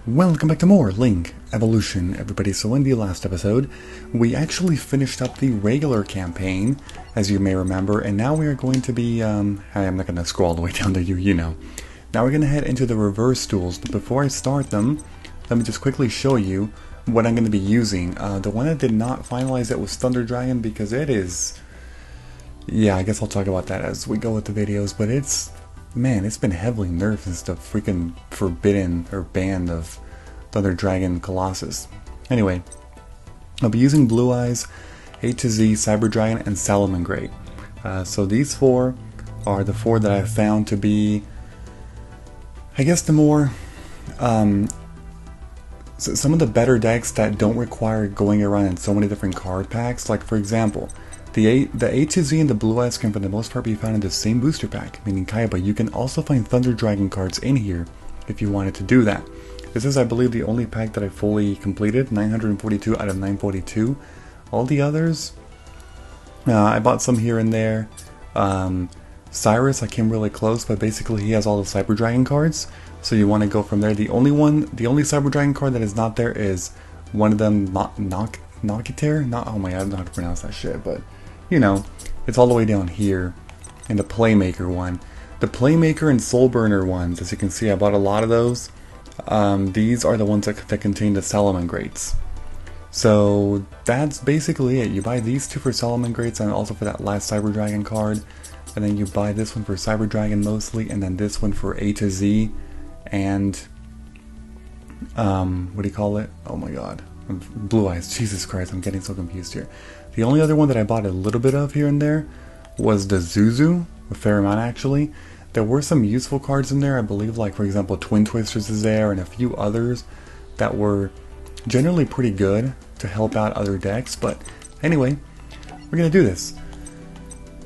Welcome back to more Link Evolution, everybody. So in the last episode, we actually finished up the regular campaign, as you may remember, and now we are going to be, I'm not going to scroll all the way down to you know. Now we're going to head into the reverse duels, but before I start them, let me just quickly show you what I'm going to be using. The one I did not finalize it was Thunder Dragon because it is, yeah, I guess I'll talk about that as we go with the videos, but it's, man, it's been heavily nerfed since the freaking forbidden or banned of Thunder Dragon Colossus. Anyway, I'll be using Blue Eyes, A to Z, Cyber Dragon, and Salamangreat. So these four are the four that I found to be, I guess, the more, some of the better decks that don't require going around in so many different card packs. Like, for example, the A to Z and the Blue Eyes can for the most part be found in the same booster pack, meaning Kaiba. You can also find Thunder Dragon cards in here if you wanted to do that. This is, I believe, the only pack that I fully completed, 942 out of 942. All the others, I bought some here and there. Cyrus, I came really close, but basically he has all the Cyber Dragon cards, so you want to go from there. The only Cyber Dragon card that is not there is one of them, Nocketer? Oh my god, I don't know how to pronounce that shit, but you know, it's all the way down here in the Playmaker one. The Playmaker and Soulburner ones, as you can see, I bought a lot of those. These are the ones that contain the Salamangreats. So that's basically it. You buy these two for Salamangreats and also for that last Cyber Dragon card. And then you buy this one for Cyber Dragon mostly, and then this one for A to Z and what do you call it? Oh my god. Blue Eyes. Jesus Christ, I'm getting so confused here. The only other one that I bought a little bit of here and there was the Zuzu, a fair amount actually. There were some useful cards in there, I believe, like for example Twin Twisters is there and a few others that were generally pretty good to help out other decks. But anyway, we're going to do this.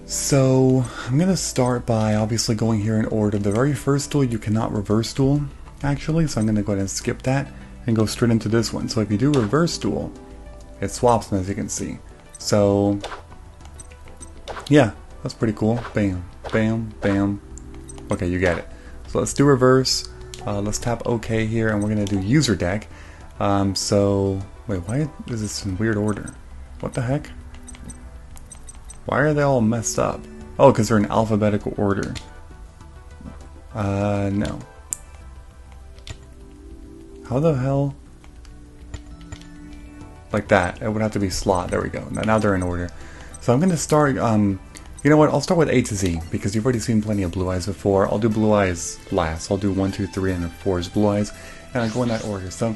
So I'm going to start by obviously going here in order. The very first duel you cannot reverse duel actually, so I'm going to go ahead and skip that and go straight into this one. So if you do reverse duel, it swaps them, as you can see. So yeah, that's pretty cool. Bam, bam, bam. Okay, you get it. So let's do reverse. Let's tap OK here, and we're gonna do user deck. So wait, why is this in weird order? What the heck? Why are they all messed up? Oh, because they're in alphabetical order. No. How the hell? Like that. It would have to be slot. There we go. Now they're in order. So I'm going to start, you know what? I'll start with A to Z, because you've already seen plenty of Blue Eyes before. I'll do Blue Eyes last. I'll do 1, 2, 3, and then 4 is Blue Eyes. And I'll go in that order. So,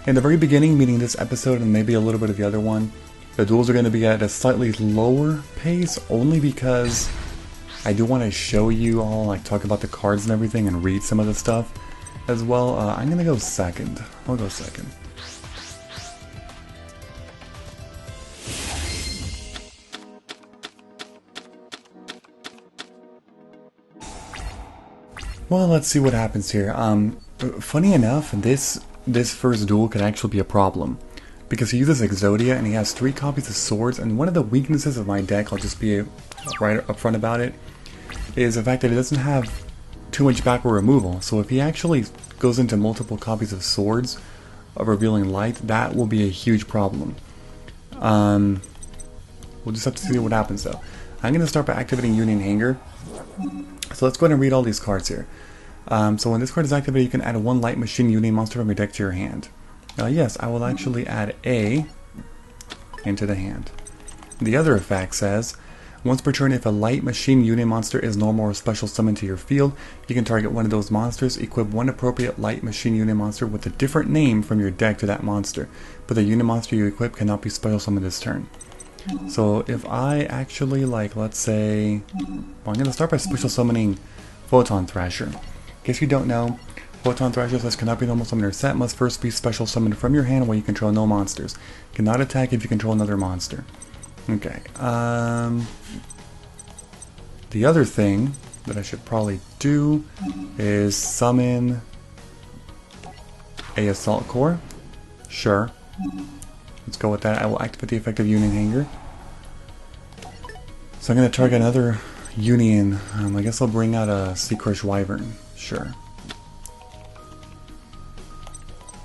in the very beginning, meaning this episode and maybe a little bit of the other one, the duels are going to be at a slightly lower pace, only because I do want to show you all, like talk about the cards and everything and read some of the stuff as well. I'm going to go second. I'll go second. Well, let's see what happens here. Funny enough, this first duel could actually be a problem, because he uses Exodia and he has 3 copies of swords, and one of the weaknesses of my deck, I'll just be right up front about it, is the fact that it doesn't have too much backward removal. So if he actually goes into multiple copies of swords of Revealing Light, that will be a huge problem. We'll just have to see what happens though. I'm going to start by activating Union Hanger. So let's go ahead and read all these cards here. So when this card is activated, you can add 1 Light Machine Union monster from your deck to your hand. Yes, I will actually add A into the hand. The other effect says, once per turn, if a Light Machine Union monster is normal or special summoned to your field, you can target one of those monsters, equip 1 appropriate Light Machine Union monster with a different name from your deck to that monster, but the Union monster you equip cannot be special summoned this turn. So if I actually, like, let's say, well, I'm going to start by special summoning Photon Thrasher. In case you don't know, Photon Thrasher says cannot be normal summoned or set, must first be special summoned from your hand while you control no monsters. Cannot attack if you control another monster. Okay. The other thing that I should probably do is summon a Assault Core. Sure. Let's go with that. I will activate the effect of Union Hanger. So I'm going to target another Union. I guess I'll bring out a Sea Crush Wyvern. Sure.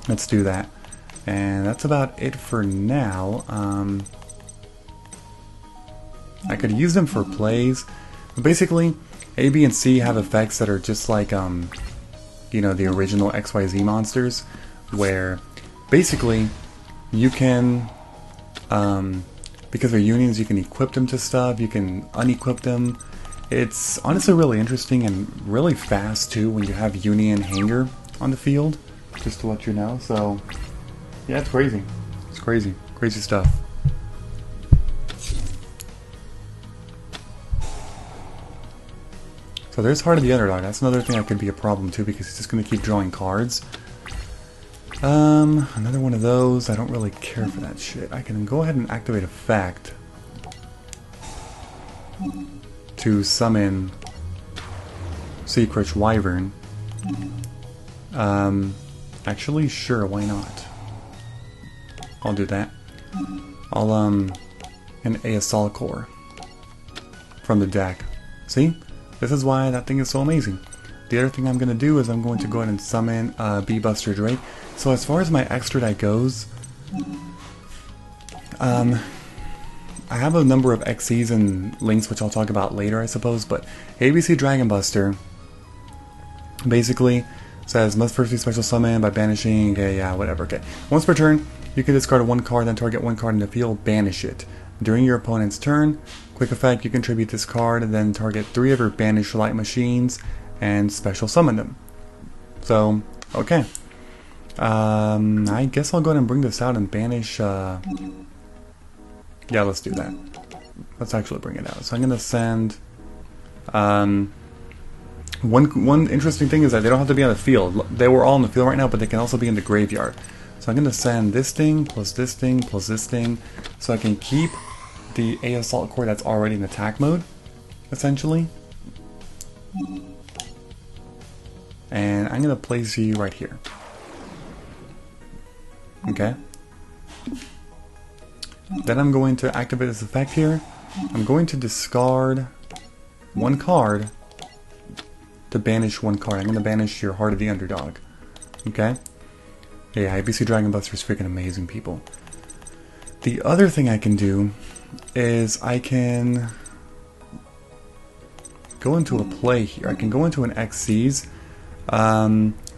Let's do that. And that's about it for now. I could use them for plays. But basically, A, B, and C have effects that are just like, you know, the original XYZ monsters, where basically you can, because they're unions, you can equip them to stuff, you can unequip them. It's honestly really interesting and really fast too when you have union hanger on the field, just to let you know. So yeah, it's crazy. It's crazy. Crazy stuff. So there's Heart of the Underdog. That's another thing that could be a problem too, because he's just going to keep drawing cards. Another one of those. I don't really care for that shit. I can go ahead and activate Effect to summon Secret Wyvern. Actually, sure, why not? I'll do that. I'll, an Assault Core from the deck. See? This is why that thing is so amazing. The other thing I'm going to do is I'm going to go ahead and summon Bee-Buster Drake. So as far as my extra deck goes, I have a number of XCs and links which I'll talk about later, I suppose, but ABC Dragon Buster basically says must first be special summon by banishing, okay, yeah, whatever, okay. Once per turn, you can discard one card, then target one card in the field, banish it. During your opponent's turn, quick effect, you contribute this card, and then target 3 of your banished light machines, and special summon them. So, okay. I guess I'll go ahead and bring this out and banish, yeah, let's do that. Let's actually bring it out. So I'm going to send, one interesting thing is that they don't have to be on the field. They were all in the field right now, but they can also be in the graveyard. So I'm going to send this thing, plus this thing, plus this thing, so I can keep the Assault Core that's already in attack mode, essentially. And I'm going to place you right here. Okay. Then I'm going to activate this effect here. I'm going to discard one card to banish one card. I'm going to banish your Heart of the Underdog. Okay? Yeah, ABC Dragon Buster is freaking amazing, people. The other thing I can do is I can go into a play here. I can go into an XCs.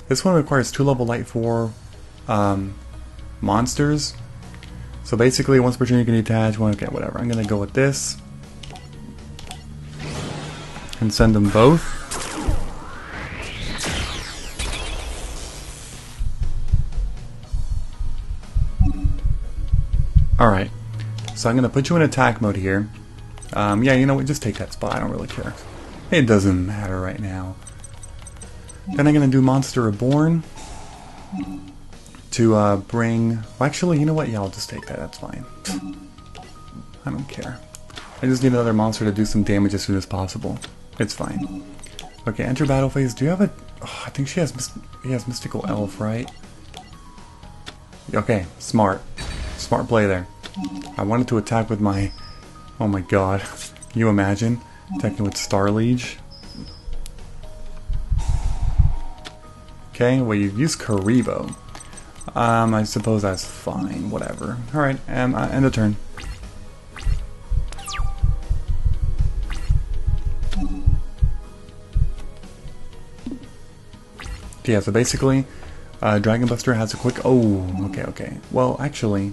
This one requires 2 level light 4 monsters. So basically, once per turn you can detach one. Okay, whatever. I'm gonna go with this and send them both. Alright, so I'm going to put you in attack mode here. Yeah, you know what, just take that spot, I don't really care. It doesn't matter right now. Then I'm going to do Monster Reborn to bring... Well, actually, you know what, yeah, I'll just take that, that's fine. I don't care. I just need another monster to do some damage as soon as possible. It's fine. Okay, enter battle phase. Do you have a... Oh, I think he has Mystical Elf, right? Okay, smart. Smart play there. I wanted to attack with my... Oh my god. Can you imagine? Attacking with Star Liege? Okay, well you've used Karibo. I suppose that's fine. Whatever. Alright, end of turn. Yeah, so basically, Dragon Buster has a quick... Oh, okay. Well, actually...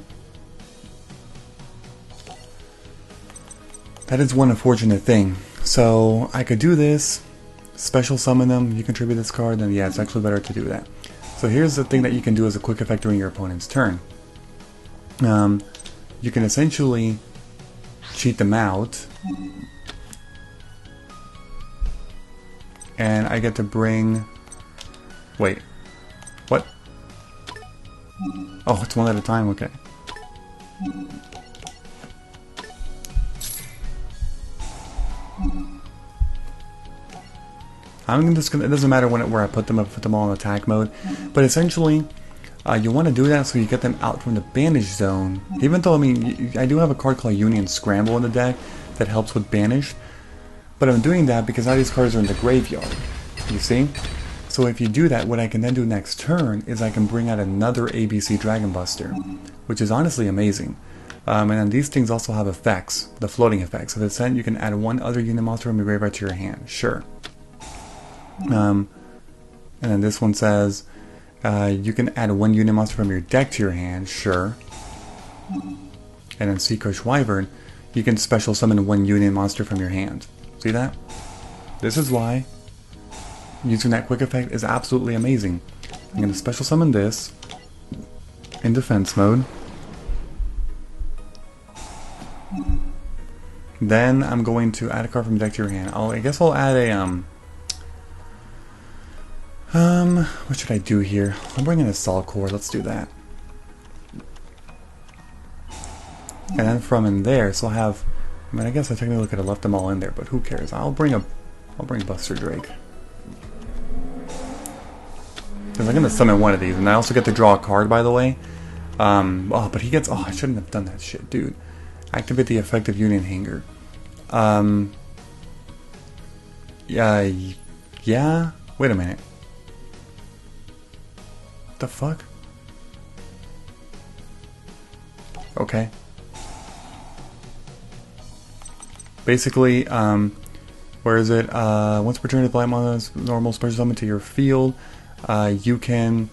That is one unfortunate thing. So, I could do this, special summon them, you contribute this card, then yeah, it's actually better to do that. So here's the thing that you can do as a quick effect during your opponent's turn. You can essentially cheat them out. And I get to bring... Wait. What? Oh, it's one at a time, okay. I'm just gonna, it doesn't matter where I put them, I put them all in attack mode. But essentially, you want to do that so you get them out from the banish zone. Even though, I mean, I do have a card called Union Scramble in the deck that helps with banish. But I'm doing that because now these cards are in the graveyard. You see? So if you do that, what I can then do next turn is I can bring out another ABC Dragon Buster, which is honestly amazing. And then these things also have effects, the floating effects. So then you can add one other unit monster from your graveyard to your hand. Sure. And then this one says you can add one unit monster from your deck to your hand. Sure. And then Sea Crush Wyvern, you can special summon one unit monster from your hand. See that? This is why using that quick effect is absolutely amazing. I'm going to special summon this in defense mode. Then I'm going to add a card from deck to your hand. I guess I'll add a what should I do here? I'll bring in a Assault Core. Let's do that. And then from in there, so I'll have. I mean, I guess I technically could have left them all in there, but who cares? I'll bring Buster Drake. Because I'm going to summon one of these, and I also get to draw a card, by the way. Oh, but he gets. Oh, I shouldn't have done that shit, dude. Activate the effective Union Hanger. Yeah. Wait a minute. What the fuck? Okay. Basically, where is it? Once per turn, apply monster's normal special summon to your field. You can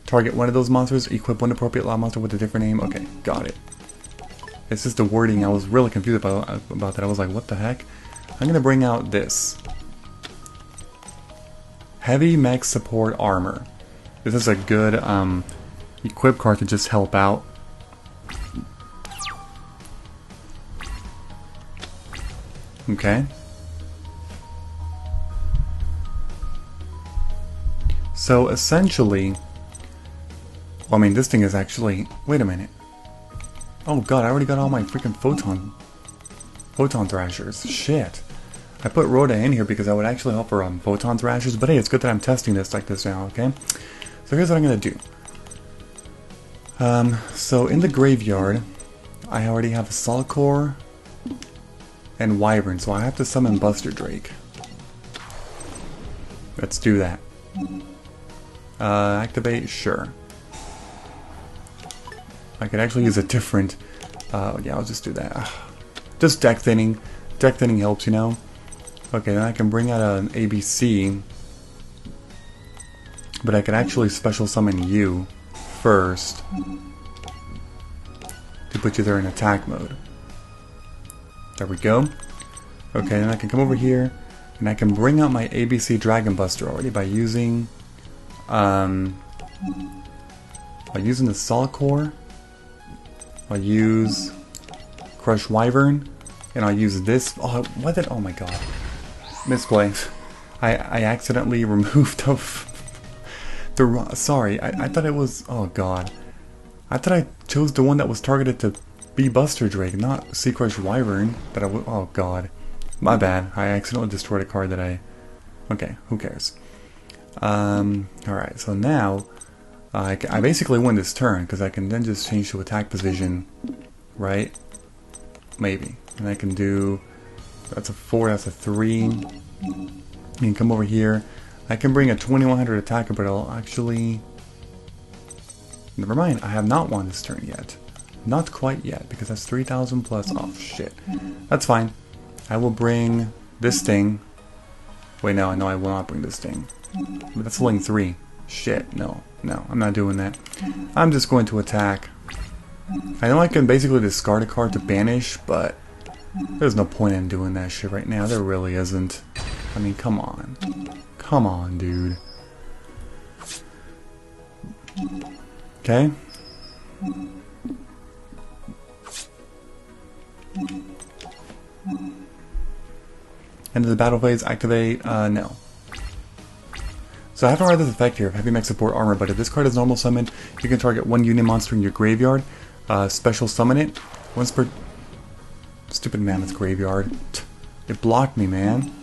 target one of those monsters, equip one appropriate law monster with a different name. Okay, got it. It's just the wording. I was really confused about that. I was like, what the heck? I'm going to bring out this. Heavy Mech Support Armor. This is a good equip card to just help out. Okay. So essentially, well, I mean, this thing is actually. Wait a minute. Oh god, I already got all my freaking photon thrashers. Shit. I put Rhoda in here because I would actually help her on photon thrashers, but hey, it's good that I'm testing this like this now. Okay. So here's what I'm gonna do. So in the graveyard, I already have a Assault Core and Wyvern, so I have to summon Buster Drake. Let's do that. Activate, sure. I could actually use a different. Yeah, I'll just do that. Just deck thinning. Deck thinning helps, you know. Okay, then I can bring out an ABC, but I can actually special summon you first to put you there in attack mode. There we go. Okay, then I can come over here and I can bring out my ABC Dragon Buster already by using the Assault Core. I'll use Crush Wyvern, and I'll use this. Oh, what did? Oh my god, misplay. I accidentally removed the. Sorry, I thought it was. Oh god, I thought I chose the one that was targeted to be Buster Drake, not Sea Crush Wyvern. That I. Oh god, my bad. I accidentally destroyed a card that I. Okay, who cares? All right, so now. I basically win this turn because I can then just change to attack position, right? Maybe. And I can do, that's a 4, that's a 3. You can come over here. I can bring a 2100 attacker, but I'll actually, never mind, I have not won this turn yet. Not quite yet, because that's 3000 plus, oh shit. That's fine. I will bring this thing. Wait, no, I will not bring this thing. But that's only 3. Shit, no, I'm not doing that. I'm just going to attack. I know I can basically discard a card to banish, but there's no point in doing that shit right now. There really isn't. I mean, come on. Come on, dude. Okay. End of the battle phase, activate, no. So I haven't read this effect here of Heavy Mech Support Armor, but if this card is normal summoned, you can target one unit monster in your graveyard, special summon it, once per... Stupid Mammoth Graveyard. It blocked me, man.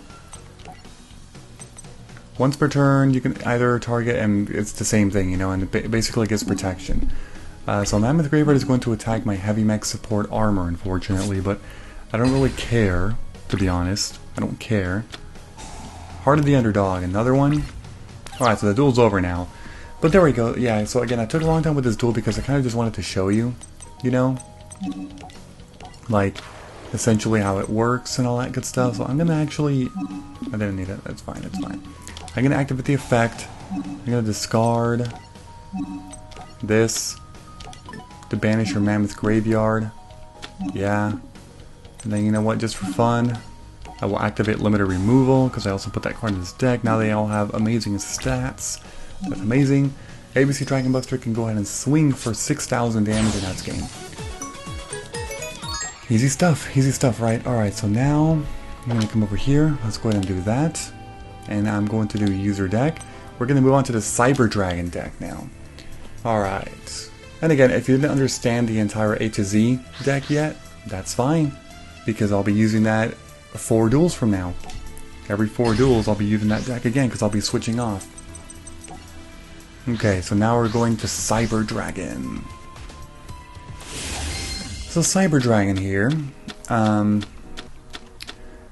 Once per turn, you can either target, and it's the same thing, you know, and it basically gives protection. So Mammoth Graveyard is going to attack my Heavy Mech Support Armor, unfortunately, but I don't really care, to be honest. I don't care. Heart of the Underdog, another one. Alright, so the duel's over now. But there we go. Yeah, so again, I took a long time with this duel because I kind of just wanted to show you, you know? Like, essentially how it works and all that good stuff. So I'm going to actually... I didn't need it. That's fine. It's fine. I'm going to activate the effect. I'm going to discard this to banish your Mammoth Graveyard. Yeah. And then, you know what? Just for fun, I will activate Limited Removal because I also put that card in this deck. Now they all have amazing stats. That's amazing. ABC Dragon Buster can go ahead and swing for 6,000 damage in that game. Easy stuff, right? Alright, so now I'm going to come over here. Let's go ahead and do that. And I'm going to do user deck. We're going to move on to the Cyber Dragon deck now. Alright. And again, if you didn't understand the entire A to Z deck yet, that's fine. Because I'll be using that 4 duels from now. Every 4 duels I'll be using that deck again because I'll be switching off. Okay, so now we're going to Cyber Dragon. So Cyber Dragon here,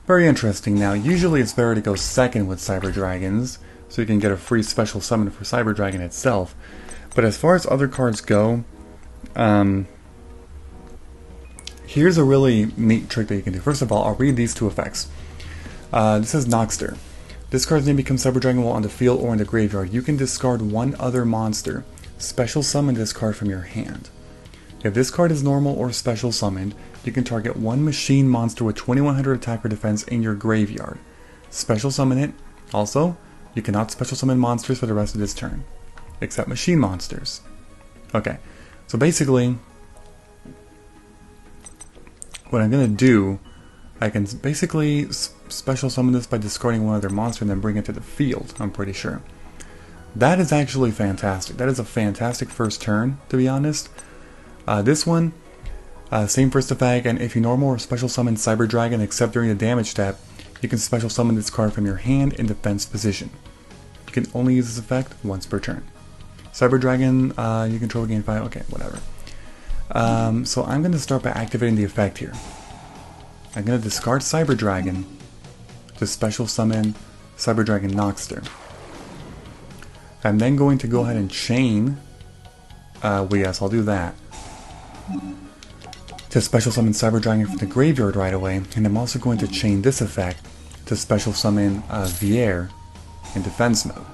very interesting. Now, usually it's better to go second with Cyber Dragons, so you can get a free special summon for Cyber Dragon itself. But as far as other cards go, here's a really neat trick that you can do. First of all, I'll read these 2 effects. This is Noxter. This card's name becomes Cyber Dragon while on the field or in the graveyard. You can discard 1 other monster. Special summon this card from your hand. If this card is normal or special summoned, you can target 1 machine monster with 2100 attack or defense in your graveyard. Special summon it. Also, you cannot special summon monsters for the rest of this turn, except machine monsters. Okay, so basically, what I'm going to do, I can basically special summon this by discarding 1 other monster and then bring it to the field, I'm pretty sure. That is actually fantastic. That is a fantastic first turn, to be honest. This one, same first effect, and if you normal or special summon Cyber Dragon except during the damage step, you can special summon this card from your hand in defense position. You can only use this effect once per turn. Cyber Dragon, you control gain 5, okay, whatever. So I'm going to start by activating the effect here. I'm going to discard Cyber Dragon to special summon Cyber Dragon Noxter. I'm then going to go ahead and chain, well yes, I'll do that, to special summon Cyber Dragon from the graveyard right away, and I'm also going to chain this effect to special summon Vier in defense mode.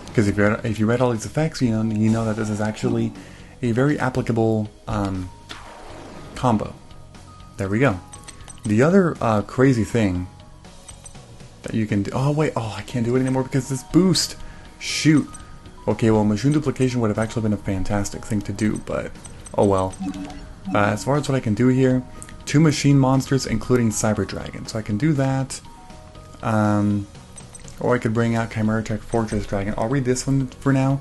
Because if you read all these effects, you know that this is actually a very applicable combo. There we go. The other crazy thing that you can do... Oh wait, I can't do it anymore because this boost. Shoot. Okay, well, Machine Duplication would have actually been a fantastic thing to do, but oh well. As far as what I can do here, 2 machine monsters, including Cyber Dragon. So I can do that. Or I could bring out Chimera Tech Fortress Dragon. I'll read this one for now.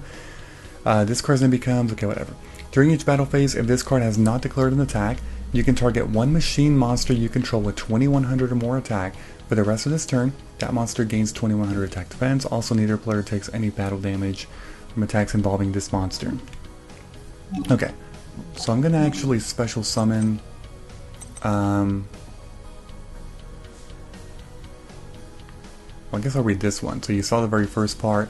This card then becomes... Okay, whatever. During each battle phase, if this card has not declared an attack, you can target 1 machine monster you control with 2100 or more attack. For the rest of this turn, that monster gains 2100 attack defense. Also, neither player takes any battle damage from attacks involving this monster. Okay, so I'm going to actually special summon... well, I guess I'll read this one. So you saw the very first part.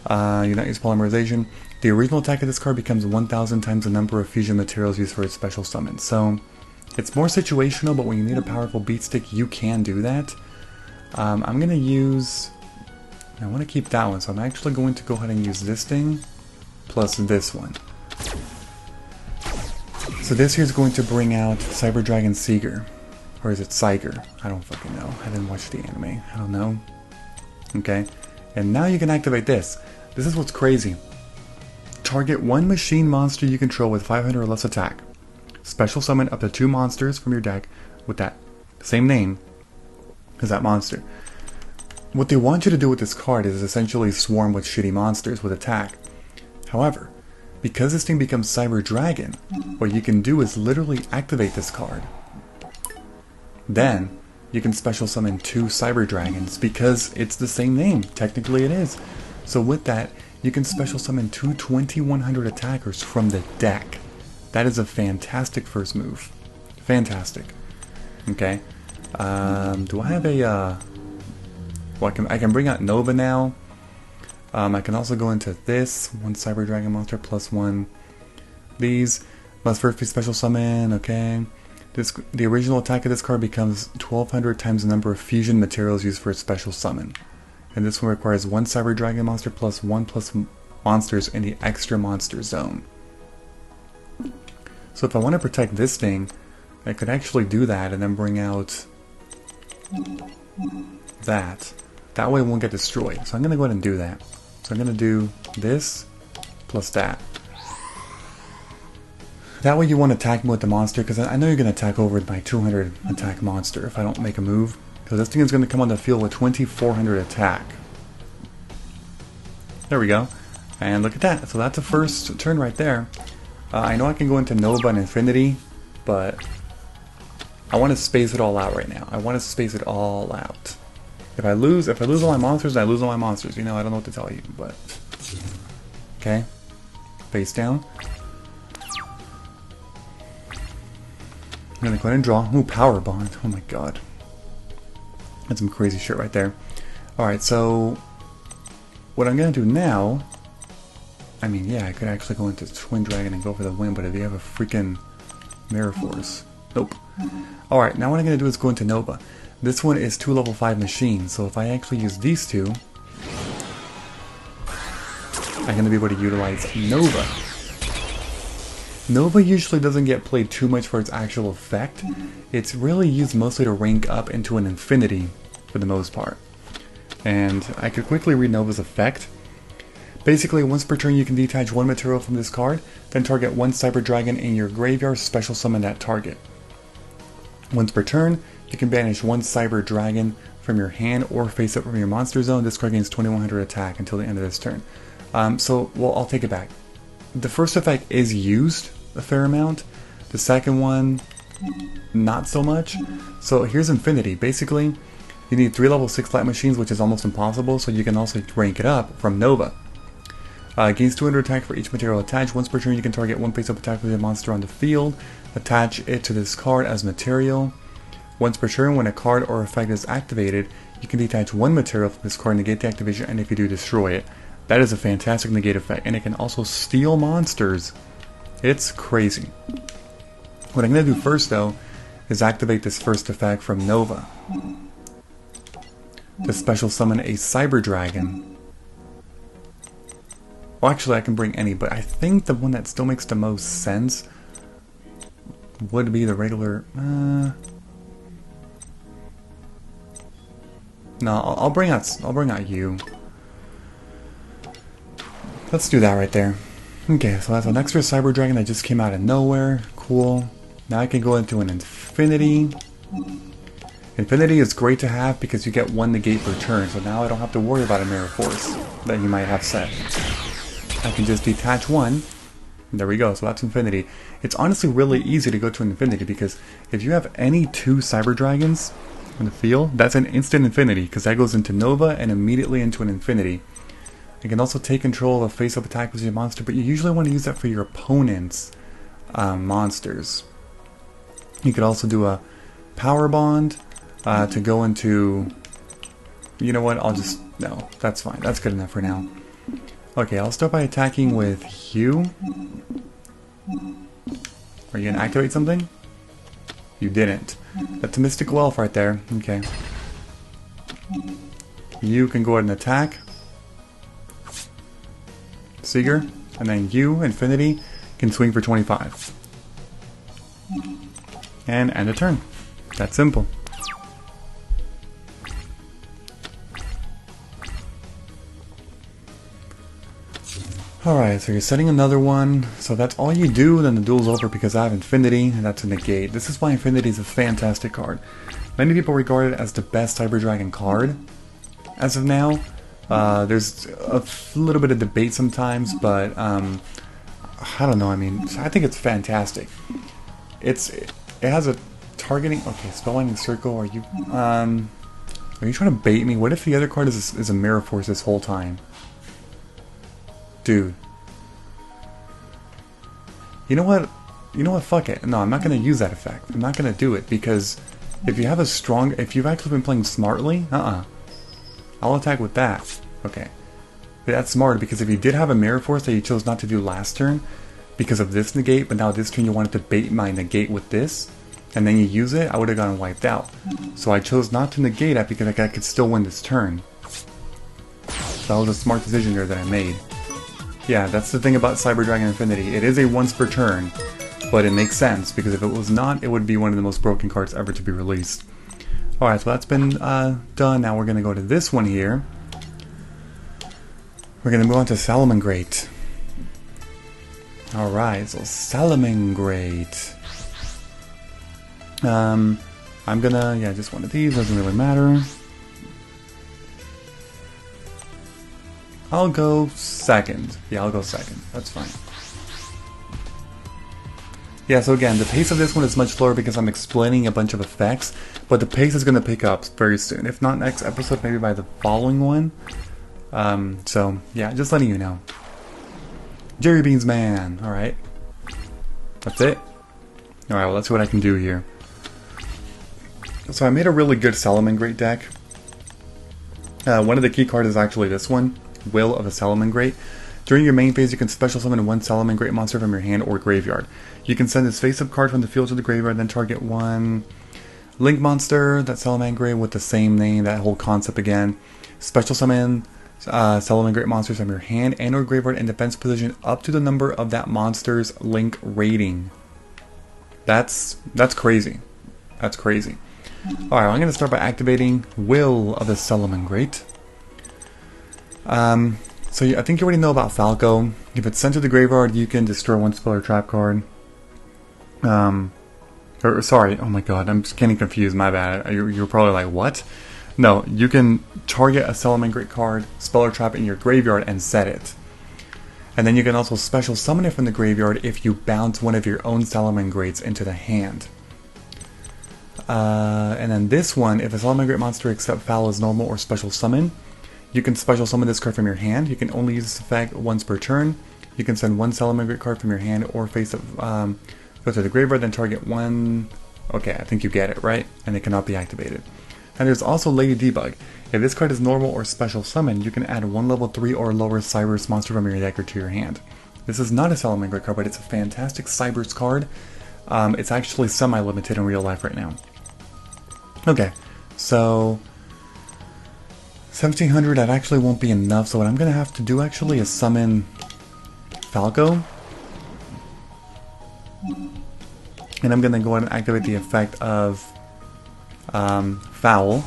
Unite use polymerization. The original attack of this card becomes 1000 times the number of fusion materials used for its special summon. So it's more situational, but when you need a powerful beat stick, you can do that. I'm going to use... I want to keep that one, so I'm actually going to go ahead and use this thing plus this one. So this here is going to bring out Cyber Dragon Seeger. Or is it Siger? I don't fucking know. I didn't watch the anime. I don't know. Okay. And now you can activate this. This is what's crazy. Target 1 machine monster you control with 500 or less attack. Special summon up to 2 monsters from your deck with that same name as that monster. What they want you to do with this card is essentially swarm with shitty monsters with attack. However, because this thing becomes Cyber Dragon, what you can do is literally activate this card. Then, you can special summon 2 Cyber Dragons because it's the same name. Technically it is. So with that, you can special summon 2 2100 attackers from the deck. That is a fantastic first move. Fantastic. Okay. Do I have a... well, I can bring out Nova now. I can also go into this, 1 Cyber Dragon monster plus 1. These must first be special summon, okay. The original attack of this card becomes 1200 times the number of fusion materials used for a special summon. And this one requires 1 Cyber Dragon monster plus 1 plus monsters in the extra monster zone. So if I want to protect this thing, I could actually do that and then bring out that. That way it won't get destroyed. So I'm going to go ahead and do that. So I'm going to do this plus that. That way you won't attack me with the monster, because I know you're going to attack over my 200 attack monster if I don't make a move. So this thing is going to come on the field with 2400 attack. There we go. And look at that. So that's the first turn right there. I know I can go into Nova and Infinity, but I want to space it all out right now. I want to space it all out. If I lose all my monsters, I lose all my monsters. You know, I don't know what to tell you, but... Okay. Face down. I'm going to go ahead and draw. Ooh, Power Bond. Oh my god. That's some crazy shit right there. Alright, so... What I'm going to do now... I mean, yeah, I could actually go into Twin Dragon and go for the win, but if you have a freaking Mirror Force. Nope. Alright, now what I'm going to do is go into Nova. This one is 2 level 5 machines, so if I actually use these two, I'm going to be able to utilize Nova. Nova usually doesn't get played too much for its actual effect. It's really used mostly to rank up into an Infinity for the most part. And I could quickly read Nova's effect. Basically, once per turn you can detach 1 material from this card, then target 1 Cyber Dragon in your graveyard, special summon that target. Once per turn, you can banish 1 Cyber Dragon from your hand or face up from your monster zone. This card gains 2100 attack until the end of this turn. Well, I'll take it back. The first effect is used a fair amount. The second one, not so much. So here's Infinity. Basically, you need 3 level 6 light machines, which is almost impossible, so you can also rank it up from Nova. Gains 200 attack for each material attached. Once per turn you can target 1 face-up attack with a monster on the field. Attach it to this card as material. Once per turn, when a card or effect is activated, you can detach 1 material from this card, negate the activation, and if you do, destroy it. That is a fantastic negate effect, and it can also steal monsters. It's crazy. What I'm going to do first, though, is activate this first effect from Nova. To special summon a Cyber Dragon. Well, actually, I can bring any, but I think the one that still makes the most sense would be the regular... No, I'll bring out you. Let's do that right there. Okay, so that's an extra Cyber Dragon that just came out of nowhere. Cool. Now I can go into an Infinity. Infinity is great to have because you get 1 negate per turn, so now I don't have to worry about a Mirror Force that you might have set. I can just detach 1. There we go, so that's Infinity. It's honestly really easy to go to an Infinity because if you have any 2 Cyber Dragons in the field, that's an instant Infinity because that goes into Nova and immediately into an Infinity. You can also take control of a face-up attack with your monster, but you usually want to use that for your opponent's monsters. You could also do a Power Bond to go into... You know what, no, that's fine. That's good enough for now. Okay, I'll start by attacking with you. Are you going to activate something? You didn't. That's a Mystical Elf right there. Okay. You can go ahead and attack. Seeger. And then you, Infinity, can swing for 25. And end a turn. That's simple. Alright, so you're setting another one. So that's all you do, then the duel's over because I have Infinity, and that's a negate. This is why Infinity is a fantastic card. Many people regard it as the best Cyber Dragon card as of now. There's a little bit of debate sometimes, but I don't know, I mean, I think it's fantastic. It has a targeting... Okay, Spellbinding Circle, are you trying to bait me? What if the other card is a Mirror Force this whole time? Dude. You know what? Fuck it. No, I'm not going to use that effect. I'm not going to do it because if you have a strong... If you've actually been playing smartly, I'll attack with that. Okay. That's smart, because if you did have a Mirror Force that you chose not to do last turn because of this negate, but now this turn you wanted to bait my negate with this, and then you use it, I would have gotten wiped out. So I chose not to negate it because I could still win this turn. So that was a smart decision there that I made. Yeah, that's the thing about Cyber Dragon Infinity. It is a once per turn, but it makes sense, because if it was not, it would be one of the most broken cards ever to be released. Alright, so that's been done. Now we're going to go to this one here. We're going to move on to Salamangreat. Alright, so Salamangreat. I'm gonna, yeah, just one of these, doesn't really matter. I'll go second. Yeah, I'll go second. That's fine. Yeah, so again, the pace of this one is much slower because I'm explaining a bunch of effects, but the pace is going to pick up very soon. If not next episode, maybe by the following one. So, yeah, just letting you know. Jerry Beans Man. Alright. That's it. Alright, well, let's see what I can do here. So I made a really good Salamangreat deck. One of the key cards is actually this one, Will of the Salamangreat. During your main phase, you can special summon one Salamangreat monster from your hand or graveyard. You can send this face-up card from the field to the graveyard, then target one Link monster, that Salamangreat with the same name, that whole concept again. Special summon Salamangreat monsters from your hand and or graveyard in defense position up to the number of that monster's Link rating. That's crazy. That's crazy. Alright, I'm going to start by activating Will of the Salamangreat. So I think you already know about Falco. If it's sent to the graveyard, you can destroy one spell or trap card. Sorry, oh my god, I'm just getting confused, my bad. You're probably like, what? No, you can target a Salamangreat card, spell or trap in your graveyard and set it. And then you can also special summon it from the graveyard if you bounce one of your own Salamangreats into the hand. And then this one, if a Salamangreat monster accepts Foul as normal or special summon, you can special summon this card from your hand. You can only use this effect once per turn. You can send one Salamangreat card from your hand or face up, go to the graveyard, then target one. Okay, I think you get it, right? And it cannot be activated. And there's also Lady Debug. If this card is normal or special summon, you can add one level 3 or lower Cybers monster from your deck or to your hand. This is not a Salamangreat card, but it's a fantastic Cybers card. It's actually semi-limited in real life right now. Okay, so 1700, that actually won't be enough, so what I'm going to have to do actually is summon Falco. And I'm going to go ahead and activate the effect of Foul,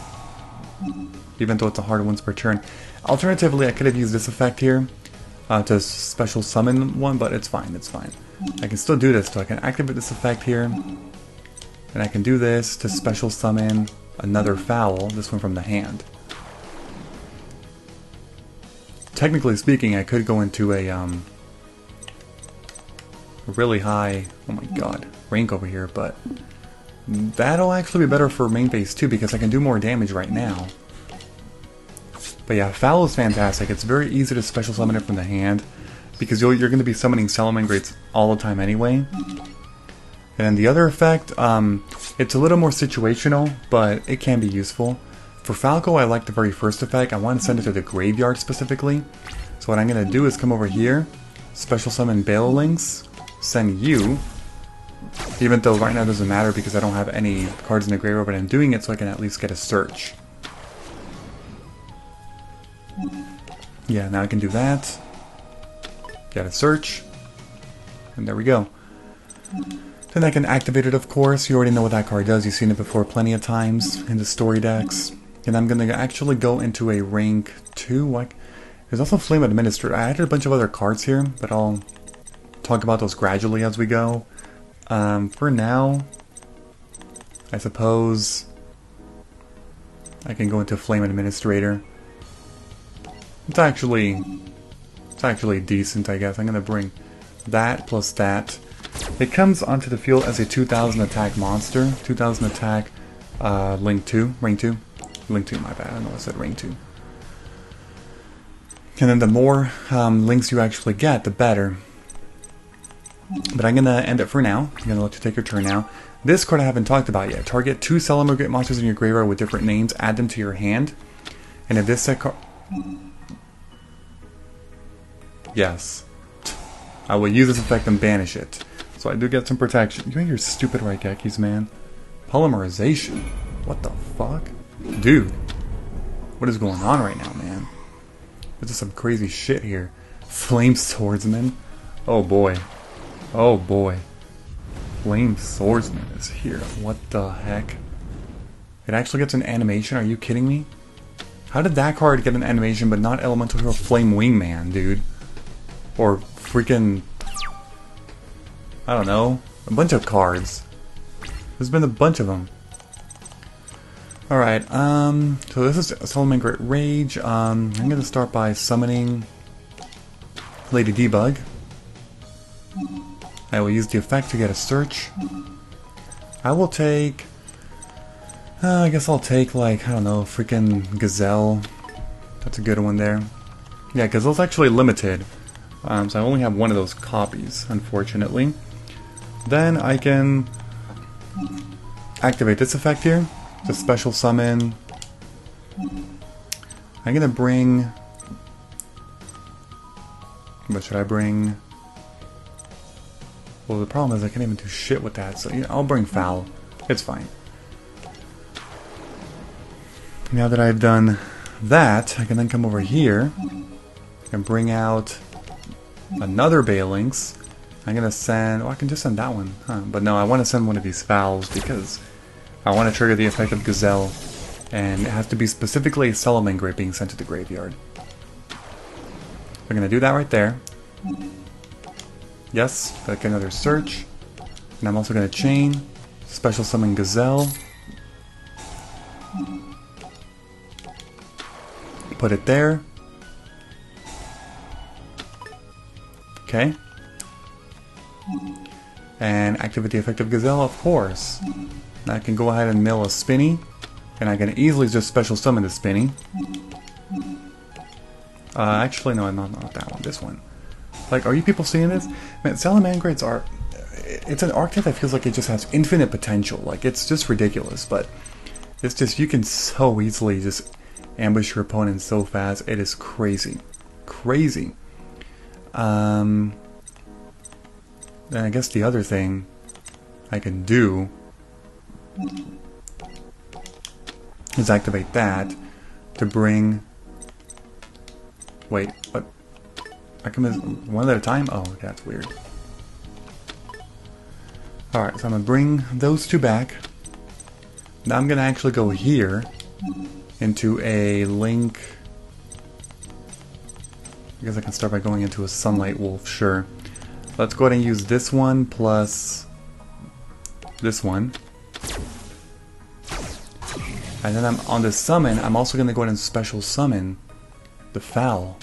even though it's a hard once per turn. Alternatively, I could have used this effect here to special summon one, but it's fine, it's fine. I can still do this, so I can activate this effect here, and I can do this to special summon another Foul, this one from the hand. Technically speaking, I could go into a really high, oh my god, rank over here, but that'll actually be better for main phase too, because I can do more damage right now. But yeah, Foul is fantastic. It's very easy to special summon it from the hand, because you're going to be summoning Salamangreats all the time anyway. And then the other effect, it's a little more situational, but it can be useful. For Falco, I like the very first effect. I want to send it to the graveyard specifically. So what I'm going to do is come over here, special summon Balinks, send you, even though right now it doesn't matter because I don't have any cards in the graveyard, but I'm doing it so I can at least get a search. Yeah, now I can do that, get a search, and there we go. Then I can activate it, of course. You already know what that card does. You've seen it before plenty of times in the story decks. And I'm going to actually go into a rank 2. There's also Flame Administrator. I added a bunch of other cards here, but I'll talk about those gradually as we go. For now, I suppose I can go into Flame Administrator. It's actually decent, I guess. I'm going to bring that plus that. It comes onto the field as a 2000 attack monster. 2000 attack, rank 2, Link 2, my bad, I know I said rank 2. And then the more links you actually get, the better. But I'm going to end it for now. I'm going to let you take your turn now. This card I haven't talked about yet. Target 2 Salamangreat monsters in your graveyard with different names. Add them to your hand. And if this set card... Yes. I will use this effect and banish it. So I do get some protection. You and your stupid Raigekis, man. Polymerization? What the fuck? Dude. What is going on right now, man? This is some crazy shit here. Flame Swordsman? Oh boy. Oh boy. Flame Swordsman is here. What the heck? It actually gets an animation? Are you kidding me? How did that card get an animation but not Elemental Hero Flame Wingman, dude? Or freaking... I don't know. A bunch of cards. There's been a bunch of them. Alright, so this is Salamangreat Rage. I'm gonna start by summoning Lady Debug. I will use the effect to get a search. I will take... I guess I'll take, like, I don't know, freaking Gazelle. That's a good one there. Yeah, Gazelle's actually limited. So I only have one of those copies, unfortunately. Then I can activate this effect here. It's a special summon. I'm gonna bring... What should I bring? Well, the problem is I can't even do shit with that, so I'll bring Foul. It's fine. Now that I've done that, I can then come over here and bring out another Balinx. I'm gonna send... Oh, I can just send that one. Huh. But no, I want to send one of these Fouls because I want to trigger the effect of Gazelle. And it has to be specifically a Salamangreat being sent to the graveyard. We're gonna do that right there. Yes, like another search. And I'm also gonna chain. Special summon Gazelle. Put it there. Okay. And activate the effect of Gazelle, of course. Now I can go ahead and mill a Spinny. And I can easily just special summon the Spinny. Actually, no, not that one. This one. Like, are you people seeing this? Man, Salamangreats are... It's an archetype that feels like it just has infinite potential. Like, it's just ridiculous. But it's just, you can so easily just ambush your opponent so fast. It is crazy. Crazy. Then I guess the other thing I can do is activate that to bring... Wait, what? I can miss one at a time? Oh, that's weird. Alright, so I'm going to bring those two back. Now I'm going to actually go here into a Link... I guess I can start by going into a Sunlight Wolf, sure. Let's go ahead and use this one plus this one. And then I'm on the summon, I'm also going to go ahead and special summon the Foul.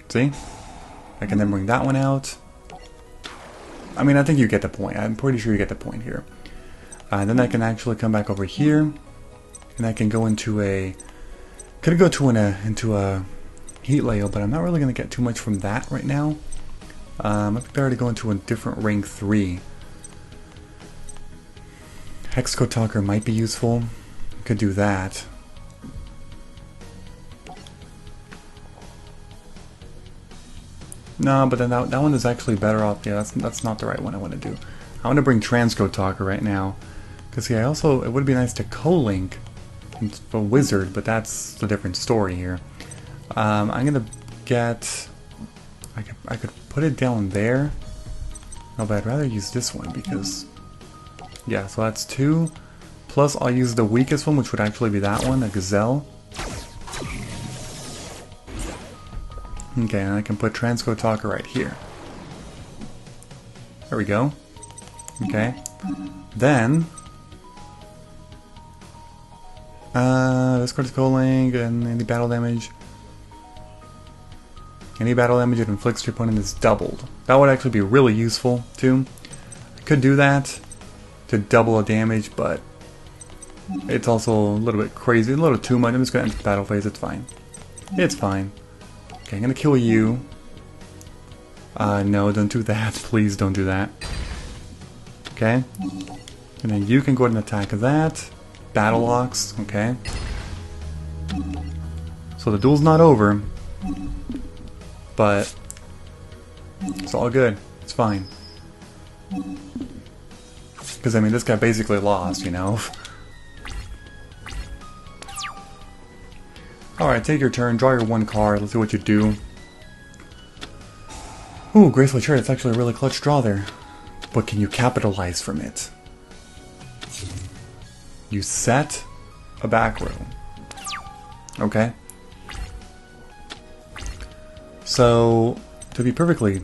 See? I can then bring that one out. I mean, I think you get the point. I'm pretty sure you get the point here. And then I can actually come back over here. And I can go into a... Could go to into a Heat Layo, but I'm not really going to get too much from that right now. I think I already go into a different rank 3. Hexcotalker might be useful. Could do that. No, but then that one is actually better off. Yeah, that's not the right one I want to do. I want to bring Transcotalker right now. Because, yeah, also, it would be nice to co-link a wizard, but that's a different story here. I'm gonna get... I could put it down there. No, but I'd rather use this one because... Yeah, so that's 2. Plus, I'll use the weakest one, which would actually be that one, a Gazelle. Okay, and I can put Transcotalker right here. There we go. Okay. Then... this card's co-link and any battle damage. Any battle damage it inflicts to your opponent is doubled. That would actually be really useful, too. I could do that to double a damage, but it's also a little bit crazy, a little too much. I'm just going to enter the battle phase, it's fine. It's fine. Okay, I'm going to kill you. No, don't do that. Please don't do that. Okay. And then you can go ahead and attack that. Battle Locks, okay. So the duel's not over, but it's all good. It's fine. Because, I mean, this guy basically lost, you know? Alright, take your turn, draw your one card, let's see what you do. Ooh, Graceful Chariot, that's actually a really clutch draw there. But can you capitalize from it? You set a back row. Okay. So, to be perfectly,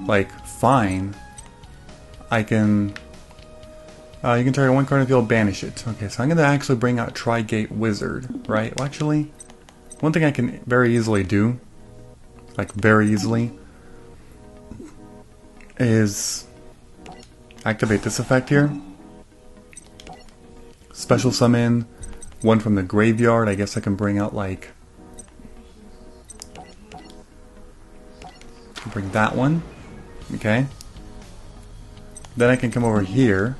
like, fine, I can... you can target one card in the field, banish it. Okay, so I'm going to actually bring out Tri-Gate Wizard, right? Well, actually, one thing I can very easily do, like very easily, is activate this effect here. Special summon one from the graveyard. I guess I can bring out, like, bring that one. Okay. Then I can come over here.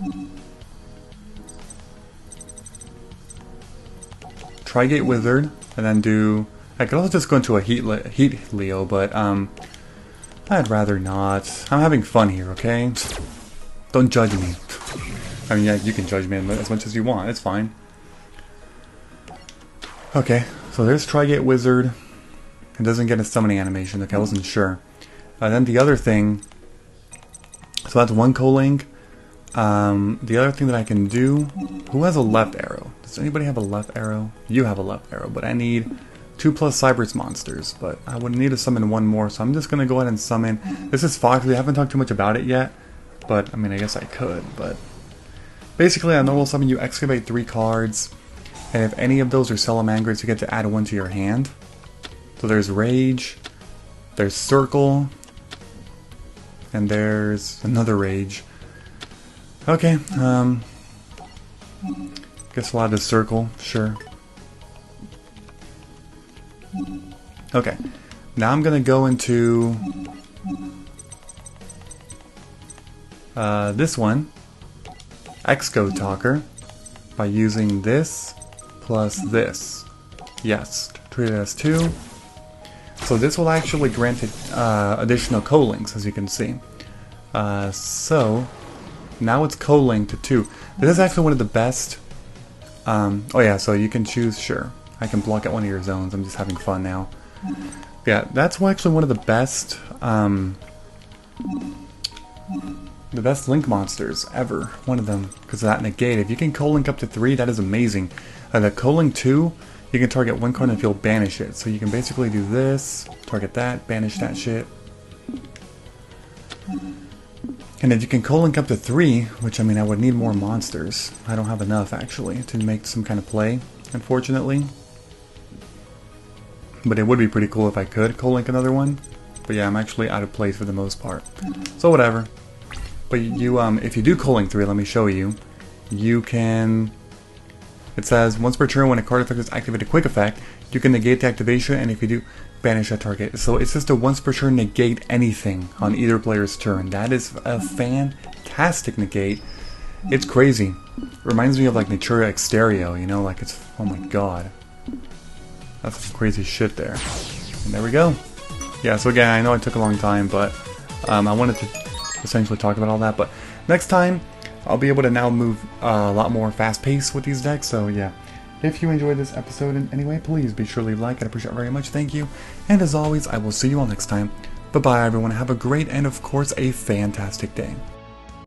Tri-Gate Wizard, and then do... I could also just go into a Heat Leo, but I'd rather not. I'm having fun here, okay? Don't judge me. I mean, yeah, you can judge me as much as you want. It's fine. Okay, so there's Tri-Gate Wizard. It doesn't get a summoning animation. Okay, I wasn't sure. Then the other thing... So that's one co-link. The other thing that I can do... Who has a left arrow? Does anybody have a left arrow? You have a left arrow, but I need 2+ Cyberse monsters. But I would need to summon one more, so I'm just going to go ahead and summon... This is Fox. We haven't talked too much about it yet. But, I mean, I guess I could, but... Basically, on normal summon, you excavate 3 cards. And if any of those are Salamangreats, you get to add one to your hand. So there's Rage. There's Circle. And there's another Rage. Okay, guess we'll add the Circle, sure. Okay, now I'm gonna go into this one, Exco Talker, by using this plus this. Yes, treat it as 2. So this will actually grant additional co-links, as you can see. So now it's co-linked to 2. This is actually one of the best. Oh yeah, so you can choose. Sure, I can block out one of your zones. I'm just having fun now. Yeah, that's actually one of the best link monsters ever. One of them, because of that negate. If you can co-link up to 3, that is amazing. The co-link 2, you can target one card and if you'll banish it. So you can basically do this, target that, banish that shit. And if you can co-link up to 3, which, I mean, I would need more monsters. I don't have enough, actually, to make some kind of play, unfortunately. But it would be pretty cool if I could co-link another one. But yeah, I'm actually out of place for the most part. So whatever. But you, if you do co-link 3, let me show you. You can... It says, once per turn when a card effect is activated quick effect, you can negate the activation, and if you do, banish that target. So it's just a once per turn negate anything on either player's turn. That is a fantastic negate. It's crazy. Reminds me of like Natura Exterio, you know, like it's, oh my god. That's some crazy shit there. And there we go. Yeah, so again, I know it took a long time, but I wanted to essentially talk about all that. But next time, I'll be able to now move a lot more fast-paced with these decks, so yeah. If you enjoyed this episode in any way, please be sure to leave a like. I'd appreciate it very much. Thank you. And as always, I will see you all next time. Bye-bye, everyone. Have a great and, of course, a fantastic day.